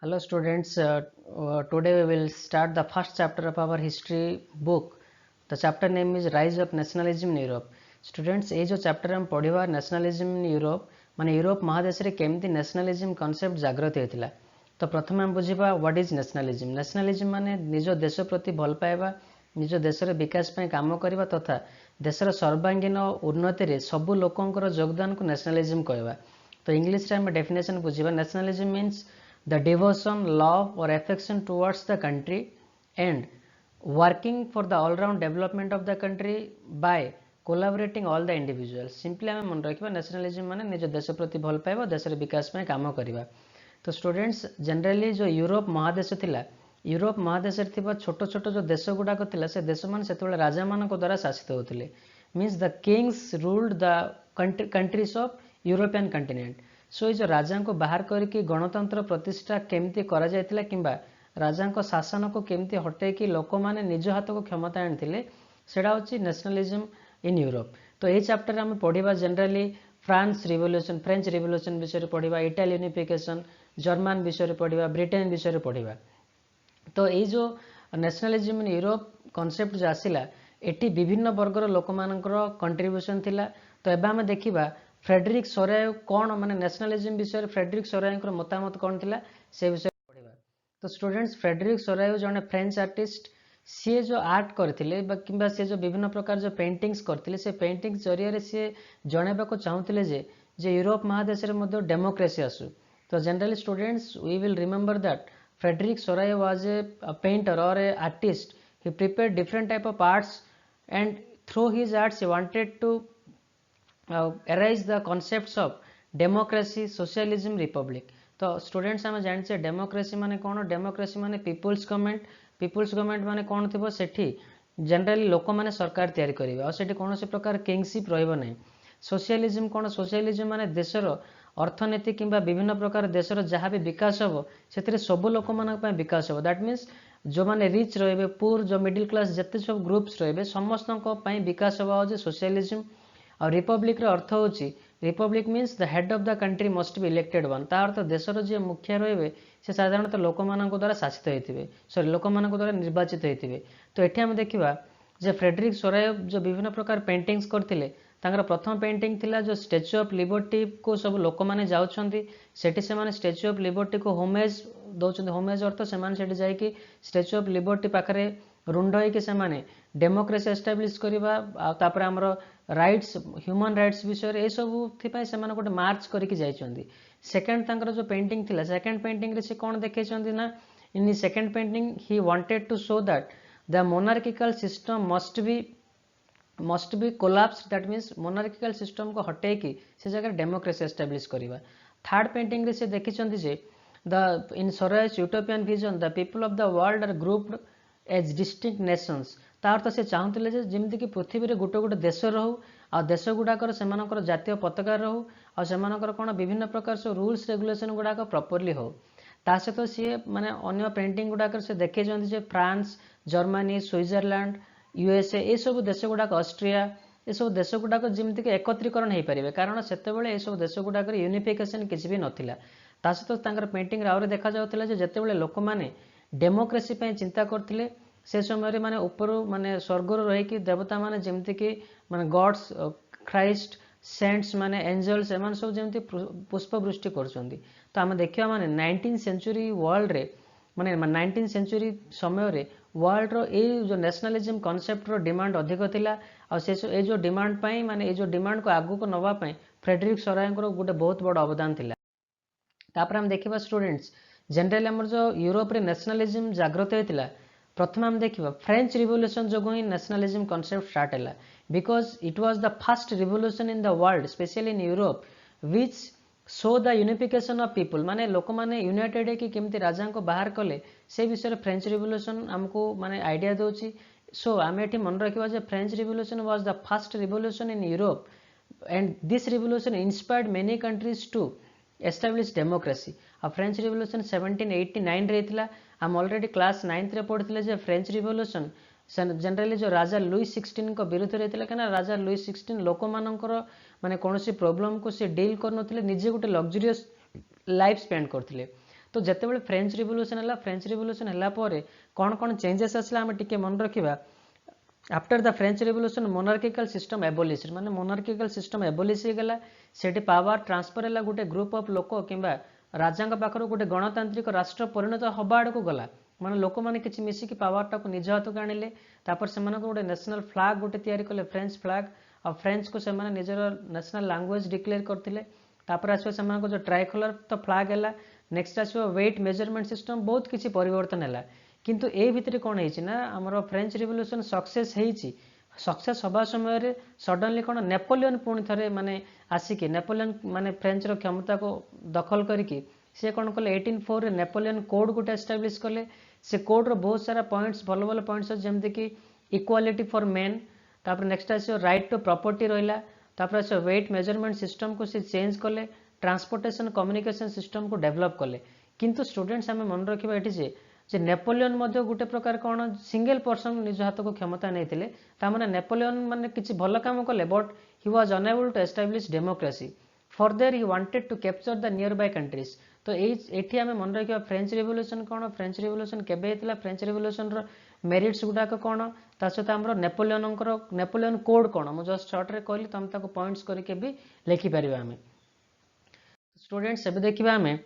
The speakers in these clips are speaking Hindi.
Hello students, today we will start the first chapter of our history book. The chapter name is Rise of Nationalism in Europe. Students, ये जो चैप्टर हम पढ़िबा nationalism in Europe माने यूरोप महादेश रे केमती nationalism concept जागृत होइतिला. तो प्रथम हम बुझिबा what is nationalism. Nationalism माने निज देश प्रति भल पाइबा, निज देशर विकास ପାଇଁ काम କରିବା तथा देशर सर्वांगीन उन्नति रे सब लोकंकर योगदान को nationalism कहबा. तो इंग्लिश रे हम definition बुझिबा. Nationalism means the devotion, love or affection towards the country and working for the all-round development of the country by collaborating all the individuals. Simply आम मन रखा nationalism माने निज देश प्रति भल पाइबा देशर विकास में काम करवा. तो स्टूडेंट्स जनरली जो यूरोप महादेश थिला यूरोप महादेश छोट छोट जो देश गुड़ाक थिला से देश मान से राजा मान द्वारा शासित होते means the kings ruled the countries of European continent. So ये राजा को बाहर करके गणतंत्र प्रतिष्ठा केमती करा जायतिला किंबा राजा को शासन को केमती हटे कि लोक माने निज हाथ को क्षमता आनिथिले सेडा होची नेशनलिज्म इन यूरोप. तो ये चैप्टर हम पढ़िबा generally France revolution French revolution विषय पढ़िबा, इटाली यूनिफिकेशन, जर्मन विषय पढ़िबा, ब्रिटेन विषय पढ़िबा. तो ये जो नेशनलिज्म इन यूरोप कॉन्सेप्ट जो आसिला एटी विभिन्न वर्गर लोक मानकर कंट्रीब्यूशन थिला. तो एबा हम देखिबा फ्रेडरिक सोराय कौन माने नेशनलिज्म विषय फ्रेडरिक सोराय मतामत कौन थिला से विषय पढ़िबा. तो स्टूडेंट्स फ्रेडरिक सोराय जने फ्रेंच आर्टिस्ट सी जो आर्ट करथिले किंबा सी जो विभिन्न प्रकार जो पेंटिंग्स करथिले से पेंटिंग्स जरिया सी जणेबा को चाहूतिले जे यूरोप महादेश रे मध्ये डेमोक्रेसी आसु. तो generally students we will remember that Frederic Sorrieu was a painter और a artist. He prepared different type of arts and through his arts he wanted to arise the concepts of democracy, socialism, republic. तो स्टूडेंट्स आम जाने डेमोक्रेसी माने कौन डेमोक्रेसी माने पीपुल्स गवर्नमेंट माने कौन थी सेठी जनरली लोक माने सरकार तैयारी करेंगे और सेठी कौन से प्रकार किंगशिप रहिबो नहीं. सोशलिज्म कौन सोशलिज्म माने देशर अर्थनीति किंबा विभिन्न प्रकार देशर जहाँ भी विकास हम से सब लोक मान विकास हम. दैट मीन्स जो माने रिच रहे पुअर जो मिडिल क्लास जिते सब ग्रुप्स रहे समस्त विकास हवा हूँ सोशलिज्म. और रिपब्लिक अर्थ होची Republic means the head of the country must be elected one. तार अर्थ देशर जी मुखिया रहे से साधारणतः लोक मान द्वारा शासित होते सॉरी लोक मान द्वारा निर्वाचित होते. तो ये आम देखा जे फ्रेडरिक सोराय जो विभिन्न प्रकार पेंटिंग्स करथिले तांकर प्रथम पेंटिंग थिला जो स्टैच्यू ऑफ लिबर्टी को सब लोक माने जाउछंती सेठी से माने स्टैच्यू ऑफ लिबर्टी को होमेज दौरान. होमेज अर्थ से माने जाकि स्टैच्यू ऑफ लिबर्टी पाखरे रुंड होइके से माने डेमोक्रेसी एस्टाब्लिश करबा तापर हमर राइट्स ह्यूमन राइट्स विषय ए सब थी से गोटे मार्च करके जाइछंती. सेकेंड तांकर जो पेंटिंग थिला सेकेंड पेंटिंग रे से कोन देखैछंती ना in second painting he wanted to show that the monarchical system must be collapse. That means monarchical system को हटे कि से जगह डेमोक्रेसी एस्टाब्लिश करबा. थर्ड पेंटिंग रे से देखिछंती जे the in Sorrieu's utopian vision the people of the world are grouped as distinct nations. तार तो से चाहूले जमी कि पृथ्वी में गोटे गोटे देश रहू आ देश गुड़ाकर से जातीय पताका रहू आ कौन विभिन्न प्रकार सब रूल्स रेगुलेशन गुड़ाक प्रॉपर्ली हो. ता सहित सी माने अन्य पेंटिंग गुड़ाक से देखते फ्रांस, जर्मनी, स्विट्जरलैंड, यूएसए ये सब देश गुड़ाक ऑस्ट्रिया ये सब देश गुड़ाक जमीक एकत्रीकरण हो पारे कारण से ये सब देश गुड़ाक यूनिफिकेशन किसी भी नाला. ता सहित पेंटिंग आउे देखा जाता जिते लोक मैंने डेमोक्रेसी चिंता करते से समय माने ऊपर माने स्वर्गर रही देवता माने जमती कि माने गॉड्स क्राइस्ट सेंट्स माने एंजल्स एमान सब जमती पुष्पवृष्टि करछंती. तो आम देखिया माने 19th सेंचुरी वर्ल्ड रे माने 19th सेंचुरी समय रे वर्ल्ड रो ए जो नेशनलिज्म कांसेप्ट रो डिमांड अधिक थिला आ से ए जो डिमांड पई माने ए जो डिमांड को आगु को नवा पई फ्रेडरिक सोराय को गोटे बहुत बड़ अवदान थिला. तापर हम देखिबा स्टूडेंट्स जनरली हमर जो यूरोप रे नेशनलिज्म जागृत होइतिला प्रथम हम देखिबा फ्रेंच रिवोल्यूशन जो ही नेशनलिज्म कांसेप्ट स्टार्ट हैला because it was the first revolution in the world specially in Europe which show the unification of people. माने लोक माने यूनाइटेड है कि केमती राजा को बाहर कले से विषय फ्रेंच रिवोल्यूशन हमको माने आइडिया दोची. सो आम एठी मन रखिबा जे French revolution was the first revolution in Europe and this revolution inspired many countries to establish democracy. आ फ्रेंच रिवोल्यूशन 1789 रे थिला. हम ऑलरेडी क्लास 9th रे पढ़ते जे फ्रेंच रिवोल्यूशन जनरली जो राजा लुई 16 को विरुद्ध रहता कहीं राजा लुई 16 लोक मानकर माने कौन प्रोब्लेम को सी डील कर निजे गोटे लग्जरीयस लाइफ स्पेंड करते. तो जितेबाला फ्रेंच रिवोल्यूशन है कौन कौन चेंजेस आसला आम टिके मन रखा after the French revolution monarchical system abolish माने मोनार्किकल सिस्टम एबोलिश हो गला सेठी पावर ट्रांसफर है गोटे ग्रुप ऑफ लोक किंबा राजा पाखर गोटे गणतांत्रिक राष्ट्र परिणत हवा आड़ को गला माने लोक मैंने किसी मिसिकी पावर टाक निज हाथ को आनिले तापर से गोटे नेशनल फ्लैग गोटे तैयारी कले फ्रेंच फ्लैग और फ्रेंच को से निजर नेशनल लैंग्वेज डिक्लेयर करते तापर आसो जो ट्राइकलर तो फ्लैग है नेक्स्ट आसो वेट मेजरमेंट सिस्टम बहुत किसी परिवर्तन है किंतु ए भितर कौन है आमर फ्रेंच रिवोल्यूशन सक्सेस सक्सेस हवा समय सडनली कौन नेपोलियन पुणी थे माने आसिकी नेपोलियन माने फ्रेंच क्षमता को दखल करके सी कौन कले 1804 नेपोलियन कोड गोटे एस्टाब्लीश कले से कोड रो बहुत सारा पॉइंट्स भल भल पॉइंट्स जमती कि इक्वालिटी फॉर मेन तापर नेक्स्ट आसो राइट टू प्रॉपर्टी रहा तापर आसो वेट मेजरमेंट सिस्टम को सी चेंज कले ट्रांसपोर्टेशन कम्युनिकेशन सिस्टम को डेवलप कले किंतु स्टूडेंट्स आम मन रखा ये जे नेपोलियन गोटे प्रकार कौन सिंगल पर्सन निज हाथ को क्षमता नहीं ताने नेपोलियन माने किसी भल काम कले but he was unable to establish democracy further he wanted to capture the nearby countries तो ये आम मन रखा फ्रेंच रिवोल्यूशन कौन फ्रेंच रिवोल्यूशन केबे हेतिला फ्रेंच रिवोल्यूशन रो मेरिट्स गुडाक कौन ता सहित आमर नेपोलियन कोड कौन मुझे जस्ट शॉर्ट रे कहली तुम ताको पॉइंट्स करके भी लिखि परिबा आमे स्टूडेंट्स एबे देखिबा आमे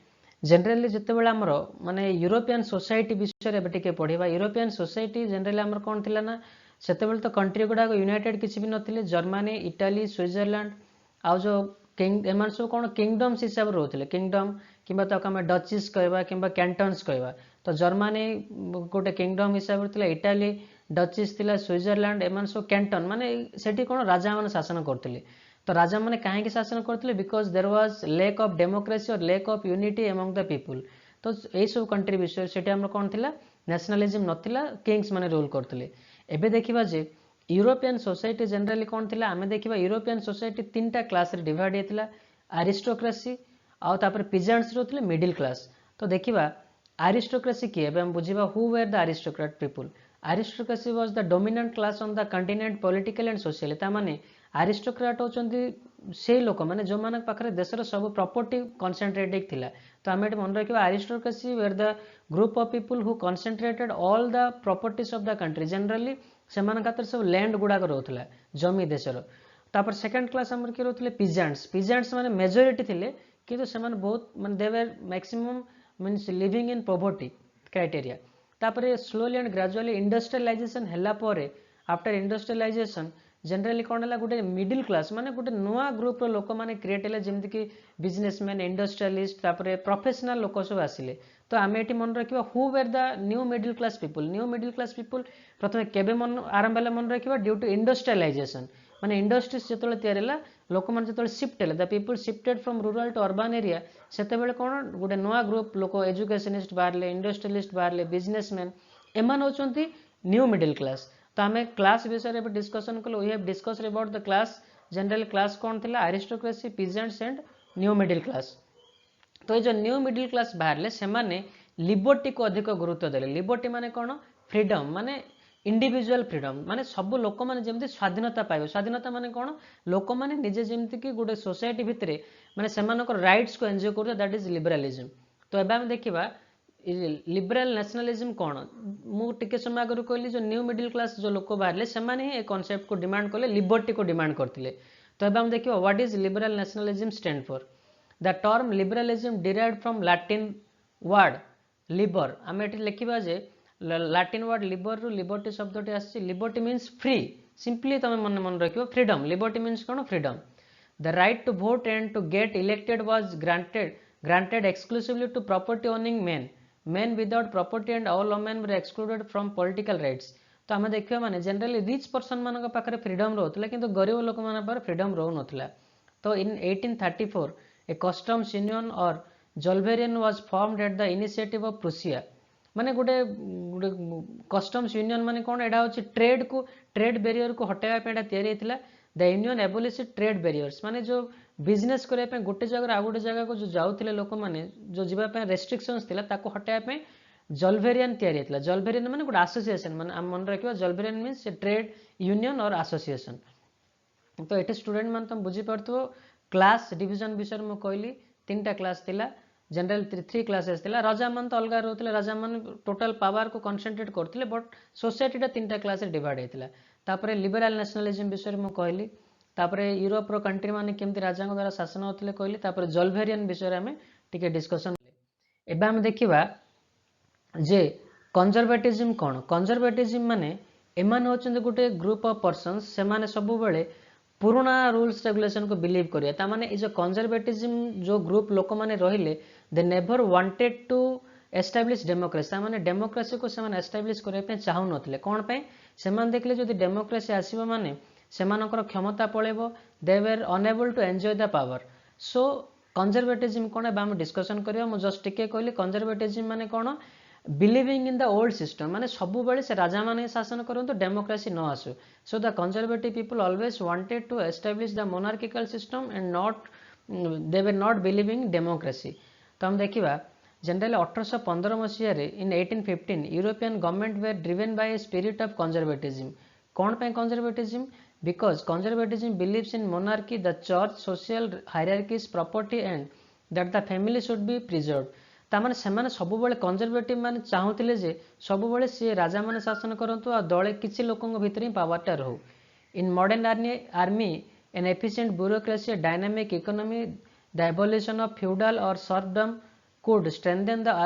जनरली जितेबाला आमर माने यूरोपियन सोसाइटी विषय टिके पढ़ा यूरोपियन सोसाइटी जनरली आमर कौन थिला ना सेतेबेले तो कंट्री गुड़ाक यूनाइटेड किसी भी नथिले जर्मनी इटाली स्विट्जरलैंड आउ जो किंग एमान सब कौन किंगडम्स हिसाब से रोते किंगडम किंबा ताको आमे डचिस कहबा किंबा कैंटन्स कहबा तो जर्मनी गोटे किंगडम हिसाब से इटाली डचिस थिला स्विट्जरलैंड एमान सब कैंटन माने सेठी कौन राजा माने शासन करथिले तो राजा मैंने कहीं शासन करते because there was lack of democracy और lack of unity among the people तो यही सब कंट्री विषय से कौन थी नेशनलिज्म नथिला किंग्स माने रूल करते एबे देखिबा जे यूरोपियन सोसाइटी जनरली कौन थी आम देखा यूरोपियन सोसाइटी 3टा क्लास रे डिवाइड होता आरिस्टोक्रेसी आउ तापर पिजेंट्स रोते मिडिल क्लास तो देखिबा आरिस्टोक्रेसी किए हम बुझा who were the aristocrat people aristocracy was the dominant class on the continent political and social तामाने आरिस्टोक्राट होचंती से लोक माने जो मान पाखरे देशर सब प्रॉपर्टी कॉन्सेंट्रेटेड थिला तो आम मन रखा aristocracy were the group of people who concentrated all the properties of the country generally से सब लैंड गुड़ाक रोला जमी देशर तापर सेकंड क्लास आमर किए रोते पिजेंट्स माने मेजोरिटी थिले किंतु से बहुत माने they were maximum means living in poverty criteria तापर स्लोली एंड ग्रेजुअली इंडस्ट्रियलाइजेशन हैला परे आफ्टर इंडस्ट्रियलाइजेशन जनरली कौन है गोटे मिडिल क्लास माने गोटे नुआ ग्रुप लोक मैंने क्रिएट है जमीक बिजनेसमैन इंडस्ट्रियलिस्ट तापर प्रोफेशनल लोक सब आसिले तो आम ये मन रखा who were the new middle class people प्रथम केबे मन आरंभ है मन रखा ड्यू टू इंडस्ट्रियलाइजेशन माने इंडस्ट्रीज जो तैयारी लोक मैंने जो शिफ्ट है the people shifted from rural to urban area से कौन गोटे नुआ ग्रुप लोक एजुकेशनिस्ट बाहर इंडस्ट्रियलिस्ट बाहर बिजनेसमैन एमान होचंती न्यू मिडिल क्लास तो आम क्लास विषय में डिस्कसन कल we have discussed about the class general class कौन थी aristocracy peasants and new middle class तो ये जो न्यू मिडिल क्लास बाहर से लिबर्टी को अधिक गुरुत्व देले लिबर्टी माने कौन फ्रीडम माने इंडिविजुअल फ्रीडम माने सब लोक माने जेमती स्वाधीनता पाइबे स्वाधीनता माने कौन लोक माने निजे जेमती कि गोटे सोसाइटी भितर माने सेमानकर राइट्स को एंजॉय करते दैट इज लिबरालिज्म तो एबे हम देखिबा लिबराल नेशनलिज्म कौन मुझे समय आगे कहली जो न्यू मिडिल क्लास जो लोक बाहर से ही कॉन्सेप्ट को डिमांड कले लिबर्टी को डिमांड करते तो एबे हम देखिए what is liberal nationalism stand for the term liberalism derived from Latin word liber आम ये लिखा जे लैटिन वर्ड लिबर रु लिबर्टी शब्द आसी लिबर्टी मीन्स फ्री सिंपली तुम मन मन रखियो फ्रीडम लिबर्टी मीन्स कौन freedom the right to vote and to get elected was granted exclusively to property owning men without property and all women were excluded from political rights तो आम देखिए माने जनरली रिच पर्सन मान पाखे फ्रीडम रोला किंतु गरीब लोक मान पाखे फ्रीडम रो नथिला तो इन 1834 ए कस्टम्स यूनियन और Zollverein was formed at the initiative of Prussia माने गोटे कस्टम्स यूनियन माने कौन एटा होची ट्रेड बैरियर को हटाइबा पे एटा तयारी हेतिला the union abolish trade barriers माने जो बिजनेस करने गोटे जगह आ गोटे जगह को जो जाऊे लोक मैंने जो जीवाई रेस्ट्रिक्शंस थिला ताको हटाइबा जलभेरियन तैयारी होता जलभेरियन माने गोटे आसोसिएशन माने आम मन रखा जलभेरियन मीन्स ट्रेड यूनियन और एसोसिएशन तो ये स्टूडेंट मान तुम बुझीपार क्लास डिविजन विषय में कहली 3टा क्लास थिला जनरल 3 क्लासेस थिला राजा मान तो अलग रहउतले राजा मान टोटल पावर को कंसंट्रेट करथिले बट सोसाइटी टा 3टा क्लास रे डिवाइड हेतिला तापरे लिबरल नेशनलिज्म विषय रे मु कहली तापरे यूरोप रो कंट्री माने केमति राजा द्वारा शासन होतले कहली तापरे जलभेरियन विषय रे हमें टिके डिस्कशन एबा हम देखिबा जे कंजर्वेटिज्म कोन कंजर्वेटिज्म माने एमान होचंद गुटे ग्रुप ऑफ पर्सन्स से माने सब बेले पुराना रूल्स रेगुलेशन को बिलीव करिया ता माने इज कंजर्वेटिज्म जो ग्रुप लोक माने रहिले they never wanted to establish democracy ता माने डेमोक्रेसी को से माने एस्टाब्लिश करे पे चाहू नथले कोन पे से माने देखले जदि डेमोक्रेसी आसीबो माने से मानकर क्षमता पळेबो they were unable to enjoy the power so conservatism कोन बा हम डिस्कशन करिया मु जस्ट टिके कहली कंजर्वेटिज्म माने कोन believing in the old system माने सबु बेले से राजा माने शासन करंतु डेमोक्रेसी न आसु so the conservative people always wanted to establish the monarchical system and not they were not believing democracy तो हम देखिबा जनरली 1815 मसीह रे in 1815 European government were driven by a spirit of conservatism कोन पे conservatism because conservatism believes in monarchy the church social hierarchies property and that the family should be preserved तामाने सेमाने सब बेले कंजर्वेटिव माने चाहूतिले जे सब बेले से राजा माने शासन करंतु आ दळे किछि लोकंग भितर ही पावर टा रहू in modern army an efficient bureaucracy dynamic economy the abolition of feudal और serfdom could strengthen the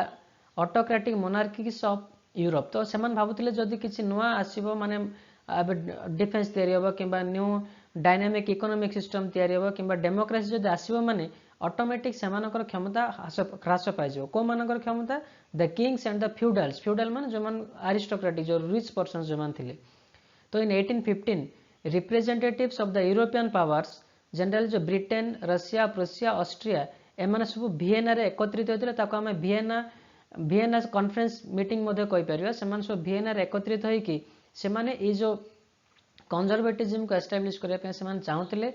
autocratic monarchies of Europe तो सेमान भाबुतिले जदि किछि नुआ आसीबो माने डिफेंस तयारी होबो किबा न्यू डायनामिक इकोनॉमिक सिस्टम तयारी होबो किबा डेमोक्रेसी जदि आसीबो माने ऑटोमेटिक सेमानकर क्षमता ह्रास पाइजो को मानकर क्षमता the kings and the feudals feudal मान जो मान अरिस्टोक्रेटिक जो रिच पर्सन जो मान थिले तो इन 1815 representatives of the European powers general जो ब्रिटेन रशिया प्रुसिया ऑस्ट्रिया एमाने सब वियना रे एकत्रित होइतिले ताको हमें वियना कॉन्फ्रेंस मीटिंग मध्ये कहि परिबा सेमान सब वियना रे एकत्रित होई कि सेमाने ई जो कंजर्वेटिज्म को एस्टैब्लिश करे पे सेमान चाहूतिले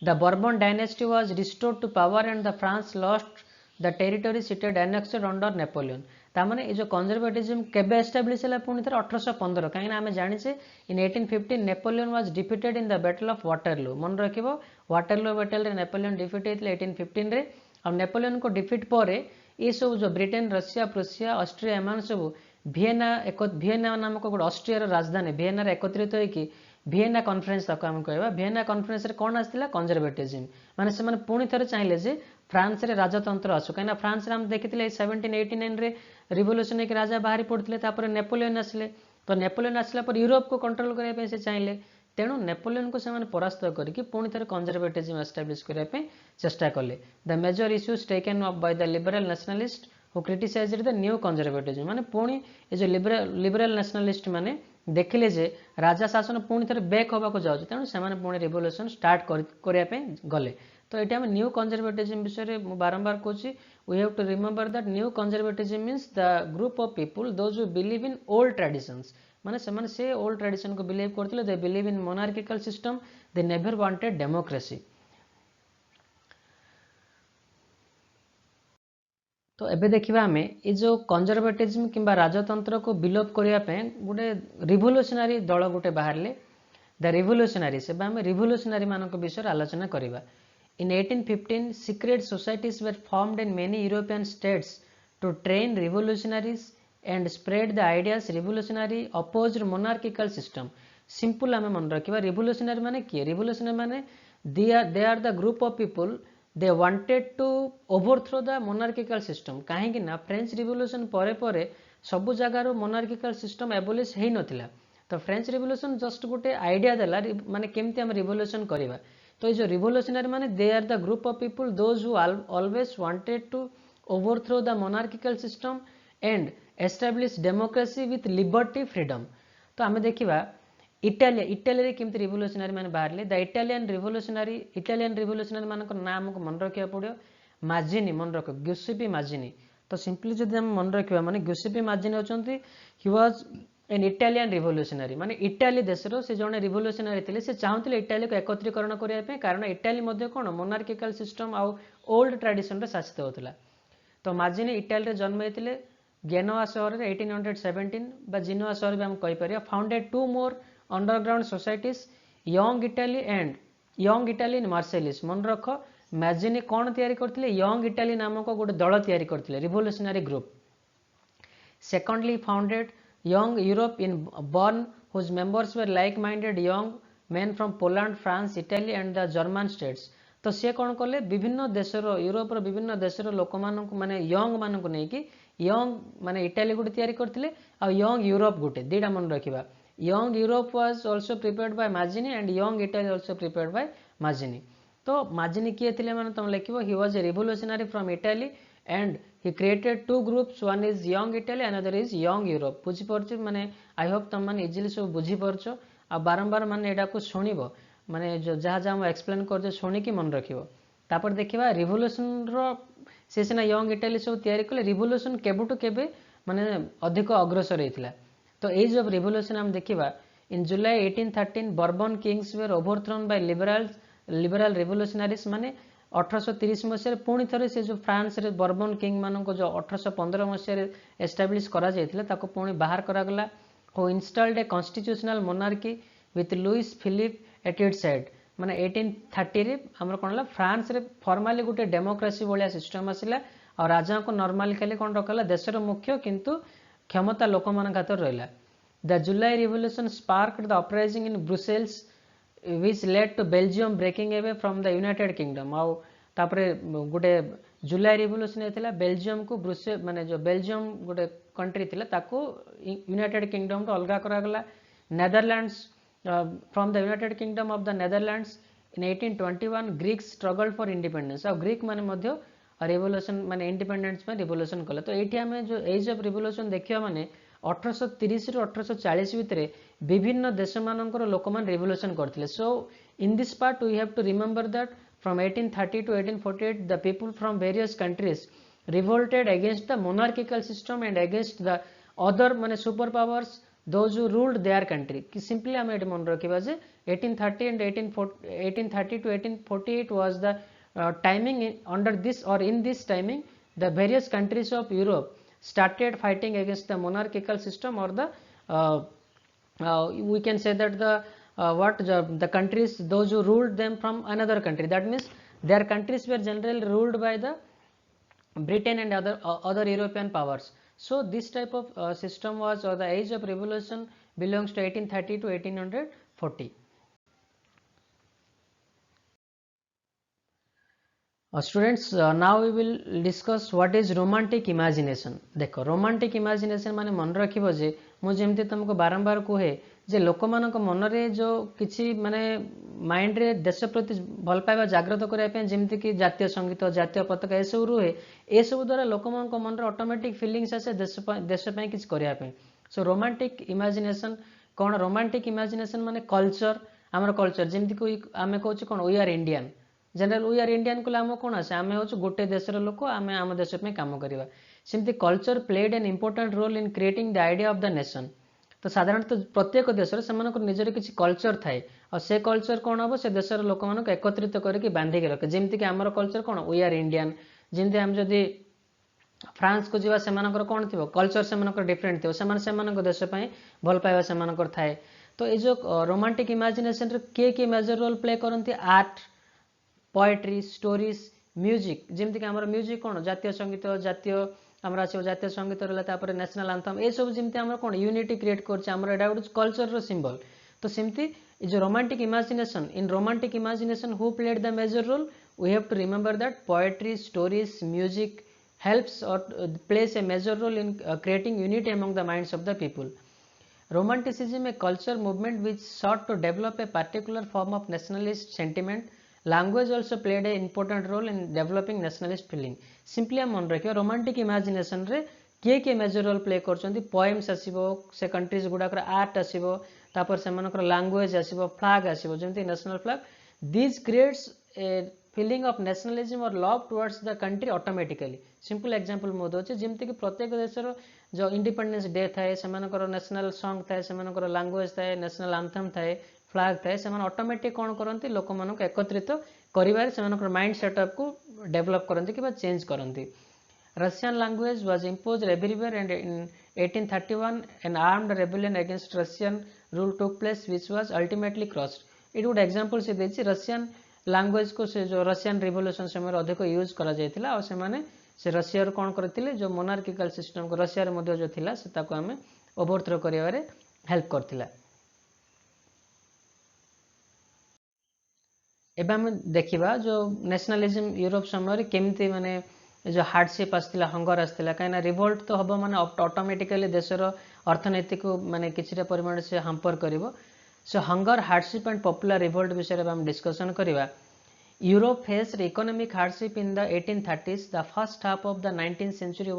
The Bourbon dynasty was restored to power and the France lost the territory seated annexed under Napoleon. तामाने ये जो conservatism केबे establish ହେଲା पुणी थर 1815 काहे ना हमें जानि से in 1815 Napoleon was defeated in the battle of Waterloo मन रखिबो Waterloo battle रे Napoleon defeat हेतले 1815 रे और Napoleon को defeat परे ये सब जो ब्रिटेन रशिया प्रुसिया ऑस्ट्रिया एमान सब वियना नामक गोटे ऑस्ट्रिया रो राजधानी वियना रे एकत्रित होई कि वियना कॉन्फ्रेंस तक हम कहबा वियना कॉन्फ्रेंस रे कोन आस्तिला कंजर्वेटिज्म माने से माने पुणी थरे चाहिले जे फ्रांस रे राजतंत्र आसु काना फ्रांस रे हम देखितिले 1789 रे रिवोल्यूशन के राजा बाहरी पड़थिले तापर नेपोलियन आसले तो नेपोलियन आसला पर यूरोप को कंट्रोल करिया पे से चाहिले तेणु नेपोलियन को से माने परास्त करिकि पुणी थरे कंजर्वेटिज्म एस्टैब्लिश करिया पे चेष्टा कले the major issues taken up by the liberal nationalist who criticized the new conservatism माने पुणी ए जो लिबरल नेशनलिस्ट माने देखिले जे राजा शासन पुणी थरे बैक होबा को जाउछ तेणु से माने पुणी रिवोल्यूशन स्टार्ट करिया पे गले तो एटा हम न्यू कंजर्वेटिज्म विषय रे बारंबार कहूची we have to remember that new conservatism means the group of people those who believe in old traditions माने से ओल्ड ट्रेडिशन को बिलीव करथिले they believe in monarchical system they never wanted democracy तो एबे देखिबा हमें ये जो कंजर्वेटिज्म किंबा राजतंत्र को विलोप करिया पे गुटे रिवोल्यूशनरी दल गुटे बाहरले द रिवोल्यूशनरी से हमें रिवोल्यूशनरी मानक विषय आलोचना करिबा इन 1815 secret societies were formed in many European states to train revolutionaries and spread the ideas revolutionary opposed monarchical system simple हमें मन रखिबा रिवोल्यूशनरी माने की रिवोल्यूशनरी माने they are the group of people they wanted to overthrow the monarchical system काहे कि ना फ्रेंच रिवोल्यूशन परे परे सब जगह रो monarchical system एबोलिश हेई नथिला तो फ्रेंच रिवोल्यूशन जस्ट गोटे आइडिया देला माने केमती हम रिवोल्यूशन करिबा तो ये जो रिवोल्यूशनरी माने they are the group of people those who always wanted to overthrow the monarchical system and establish democracy with liberty freedom तो आमे देखिबा इटाली रे केमती रिवोल्यूशनरी माने बाहरले द इटालियन रिवोल्यूशनरी मानक नाम को मन रखिया पड़ियो माजिनी मन रख गिउसेपी माजिनी तो सिंपली जदि हम मन रखिबा माने गिउसेपी माजिनी होचंती he was an Italian revolutionary माने इटाली देशरो से जने रिवोल्यूशनरी थिले से चाहूतिले इटाली को एकत्रीकरण करिया पे कारण इटाली मध्ये कोन मोनार्किकल सिस्टम आ ओल्ड ट्रेडिशन रे शासित होतला तो माजिनी इटाली रे जन्म हेतिले गेनोआ शहर रे 1817 बा जिनोआ शहर भी हम कहि परिया founded two more underground societies young Italy in Marseilles मन रख मैजिनी कौन तैयारी करथिले यंग इटाली नामक गोटे दल तैयारी करथिले revolutionary group secondly founded young Europe in Bonn whose members were like minded young men from Poland France Italy and the German states तो सी कौन कले विभिन्न देशर यूरोपर विभिन्न देशर लोक माने यंग मानक नहीं कि यंग माने इटाली गोटे तैयारी करथिले आ यंग यूरोप गोटे दीटा मन रखिबा young Europe was also prepared by Mazzini and young Italy also prepared by Mazzini तो माजिनी किए थिले माने तुम लिखिबो he was a revolutionary from Italy and he created two groups one is young Italy another is young Europe बुझी परछ माने आई होप तुम माने इजीली सब बुझी परछ आ बारंबार माने एडा को सुनिबो माने जो जहाँ जहाँ मैं एक्सप्लेन कर जे सुनी कि मन रखिबो तापर देखिबा रिवोल्यूशन रो से सिना यंग इटाली सब तैयारी कले रिवोल्यूशन केबुटू केबे माने अधिक अग्रसर हेतिला तो एज ऑफ रिवोल्यूशन हम देखिबा in July 1813 Bourbon kings were overthrown by liberal revolutionaries माने 1830 मसीह पुणी थे से जो फ्रांस रे बर्बन किंग मान जो 1815 मसीह एस्टाब्लीश करा जायतिला ताको पुणी बाहर करागला हो installed a constitutional monarchy with Louis Philippe at its head माने 1830 रे हमर कोनला फ्रांस रे फॉर्मली गोटे डेमोक्रेसी भलिया सिस्टम आसिला और राजा को नॉर्मली खाली कोन रखला देशर मुख्य किंतु क्षमता लोक मान खातर रहला the July revolution sparked the uprising in Brussels which led to Belgium breaking away from the United Kingdom आउ तापरे गोटे जुलाई रिवोल्यूशन हेतिला बेल्जियम को ब्रुसेल माने जो बेल्जियम गोटे कंट्री थिला ताको यूनाइटेड किंगडम तो अलगा करा गला Netherlands from the United Kingdom of the Netherlands in 1821 Greeks struggle for independence आ ग्रीक माने मध्य रिवोल्यूशन माने इंडिपेंडेंस में रिवोल्यूशन कले तो एठी हमें जो एज ऑफ रिवोल्यूशन देखिया माने 1830 रु 1840 भितर विभिन्न देश मानकर लोक मान रिवोल्यूशन करथिले so in this part we have to remember that from 1830 to 1848 the people from various countries revolted against the monarchical system and against the other माने super powers those who ruled their country कि सिंपली हम एट मन रखिबा जे 1830 and 1830 to 1848 was the timing under this और in this timing the various countries of Europe started fighting against the monarchical system or the we can say that the countries those who ruled them from another country that means their countries were generally ruled by the Britain and other European powers so this type of system was or the age of revolution belongs to 1830 to 1840 students now we will discuss what is romantic imagination देखो romantic imagination माने मन रखिबो जे मु जेमते तुमको बारंबार कहे जे लोक मानक मन रे जो किछि माने माइंड रे देश प्रति भल पाइबा जागृत करिया पे जेमते कि जातीय संगीत जातीय पताका ए सब रुहे ए सब द्वारा लोक मानक मन रे ऑटोमेटिक फीलिंग्स आसे देश पे किछि करिया पे सो रोमांटिक इमेजिनेशन कोन रोमांटिक इमेजिनेशन माने कल्चर हमर कल्चर जेमते कि आमे कहू कोन we are Indian general we are Indian को आम कौन आसे आम हूँ गोटे देशर लोक आम आम देश कम करवा सेमती culture played an important role in creating the idea of the nation तो साधारणतः प्रत्येक देशर से निजर किसी कल्चर थाए और से कल्चर कौन हम से देशर लोक मान एकत्रित करके बांधिक रखे जमीक आमर कल्चर कौन वी आर इंडियन जमी आम जदि फ्रांस को जीवा से कौन थी कल्चर से डिफरेंट थी देश भल पाइबा से थाए तो ये जो रोमांटिक इमेजिनेशन किए मेजर रोल प्ले करती आर्ट पोएट्री स्टोरीज म्यूजिक जमीक आम म्यूजिक कौन जातीय संगीत जातीय आम आसो जातीय संगीत रहा नेशनल आंथम ये सब जमी आम कौन यूनिटी क्रिएट कर कल्चर सिंबल तो सेमती जो romantic imagination in romantic imagination who played the major role we have to remember that poetry stories music helps or plays a major role in creating unity among the minds of the people. Romanticism, a culture movement which sought to develop a particular form of nationalist sentiment. Language also played an important role in developing nationalist feeling. Simply हम मन रखियो romantic imagination रे किए मेजर रोल प्ले करछन्ती पोएम्स आसीबो से कंट्रीज गुडाकर आर्ट आसीबो तापर सेमानकर लैंग्वेज आसीबो फ्लैग आसीबो जेमती national flag this creates a feeling of nationalism और love towards the country automatically simple example मो दोचे जेमती कि प्रत्येक देशर जो इंडिपेंडेंस डे थाए सेमानकर नेशनल सॉन्ग थाए सेमानकर लैंग्वेज थाए नेशनल एंथम थाए फ्लैग थाए सेमान ऑटोमेटिक कोन करंती लोक मानक एकत्रित करिवार सेमानकर माइंड सेटअप को डेवलप करंती कि change करंती. Russian language was imposed everywhere and in 1831 an armed rebellion against Russian rule took place which was ultimately crushed. It would example से देछि Russian लैंग्वेज को से जो रशियन रिवोल्यूशन समय अधिक यूज करा जायतिला और से रशिया रो कोन करथिले जो मोनार्किकल सिस्टम को रशिया रे मध्ये जो थिला से ताको हमें ओवरथ्रो करिवारे हेल्प करथिला। एबे हम देखिबा जो नेशनलिज्म यूरोप समय केमती माने जो हार्डशिप आसला हंगर आसला कहीं रिवोल्ट तो हम माने ऑटोमेटिकली देशर अर्थनैतिक माने किछिटा परिमाण से हाम्पर करिवो। So hunger hardship and popular revolt विषय में हम डिस्कशन करिवा। Europe faced economic hardship in the 1830s. The first half of the 19th century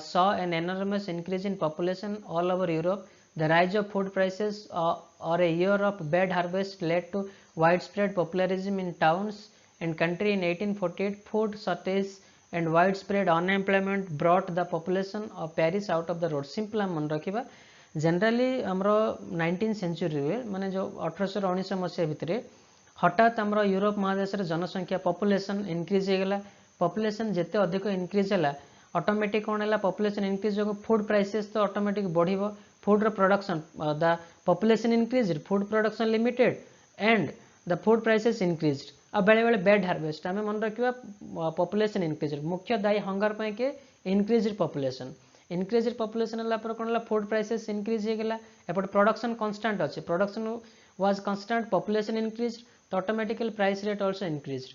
saw an enormous increase in population all over Europe. The rise of food prices or a year of bad harvest led to widespread popularism in towns and country. In 1848, food shortage and widespread unemployment brought the population of Paris out of the road. Simple मन रखिबा जनरली हमरो 19th century रे माने जो 1819 मसिया भितरे हठात आमर यूरोप महादेश जनसंख्या पॉपुलेशन इनक्रीज होगला। पॉपुलेशन जिते अधिक इनक्रीज है ऑटोमेटिक कौन है पॉपुलेशन इनक्रीज हो फूड प्राइसेस तो ऑटोमेटिक बढ़िबो। Food production the population increase food production limited and the food prices increase. अब बेले बेले बैड हार्वेस्ट आम मन रखा पॉपुलेशन इनक्रीज मुख्य दायी हंगर पे के इनक्रीज पॉपुलेशन है कौन फूड प्राइसेस इनक्रीज होगला। एपटे प्रोडक्शन कांस्टेंट अच्छे production was constant population increase तो automatically price rate also increase.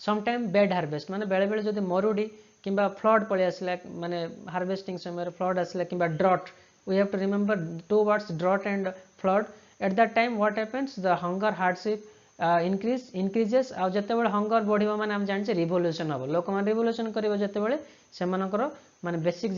Sometime bad harvest माने बेले बेले जदि मरुडी किंबा फ्लड पळे आसला माने हार्वेस्टिंग समय फ्लड आसला किंबा drought we have to remember two words drought and flood. At that time what happens the hunger hardship increases आ जते बेले हंगर बढ़िबो माने हम जानचे रिवोल्यूशन हबो लोक मान रिवोल्यूशन करिवो जते बेले सेमानकर माने बेसिक